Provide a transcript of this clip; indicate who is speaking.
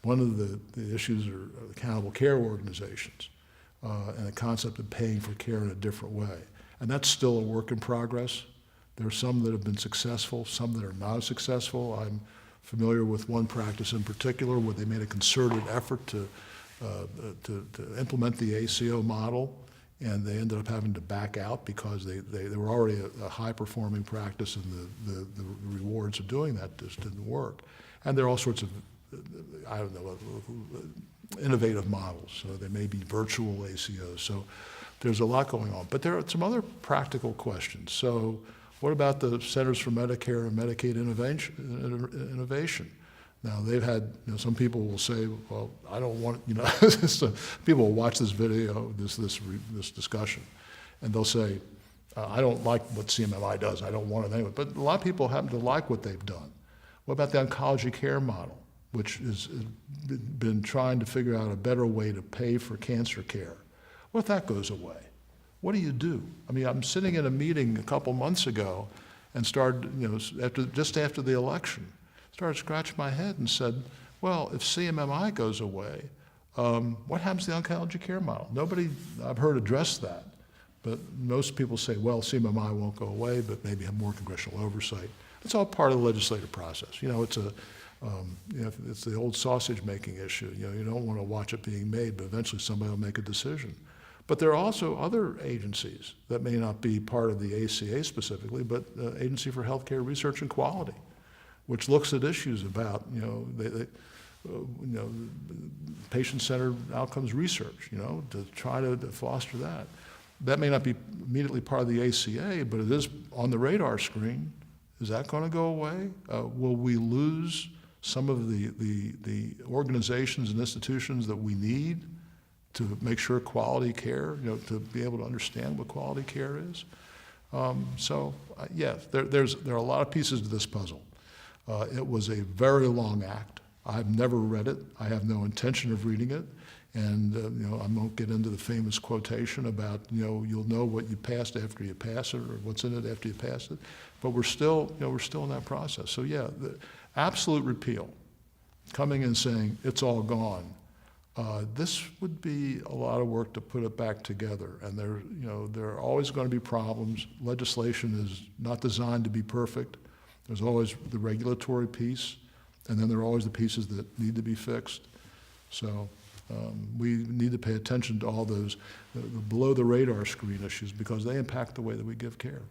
Speaker 1: One of the issues are accountable care organizations and the concept of paying for care in a different way. And that's still a work in progress. There are some that have been successful, some that are not successful. I'm familiar with one practice in particular where they made a concerted effort to implement the ACO model, and they ended up having to back out because they were already a high-performing practice, and the rewards of doing that just didn't work. And there are all sorts of, I don't know, innovative models. So there may be virtual ACOs. So there's a lot going on. But there are some other practical questions. So what about the Centers for Medicare and Medicaid Innovation? Now, they've had, some people will say, well, I don't want, people will watch this video, this discussion, and they'll say, I don't like what CMMI does. I don't want it anyway. But a lot of people happen to like what they've done. What about the oncology care model, which has been trying to figure out a better way to pay for cancer care? What if that goes away? What do you do? I mean, I'm sitting in a meeting a couple months ago and started, just after the election, started scratching my head and said, well, if CMMI goes away, what happens to the oncology care model? Nobody I've heard address that, but most people say, well, CMMI won't go away, but maybe have more congressional oversight. It's all part of the legislative process. It's the old sausage-making issue. You don't want to watch it being made, but eventually somebody will make a decision. But there are also other agencies that may not be part of the ACA specifically, but the Agency for Healthcare Research and Quality, which looks at issues about, patient-centered outcomes research, to try to foster that. That may not be immediately part of the ACA, but it is on the radar screen. Is that going to go away? Will we lose some of the organizations and institutions that we need to make sure quality care, to be able to understand what quality care is? Yeah, there are a lot of pieces to this puzzle. It was a very long act. I've never read it. I have no intention of reading it. And I won't get into the famous quotation about, you'll know what you passed after you pass it, or what's in it after you pass it. But we're still in that process. So yeah, the absolute repeal, coming and saying it's all gone, this would be a lot of work to put it back together. And there are always going to be problems. Legislation is not designed to be perfect. There's always the regulatory piece, and then there are always the pieces that need to be fixed. So we need to pay attention to all those below the radar screen issues because they impact the way that we give care.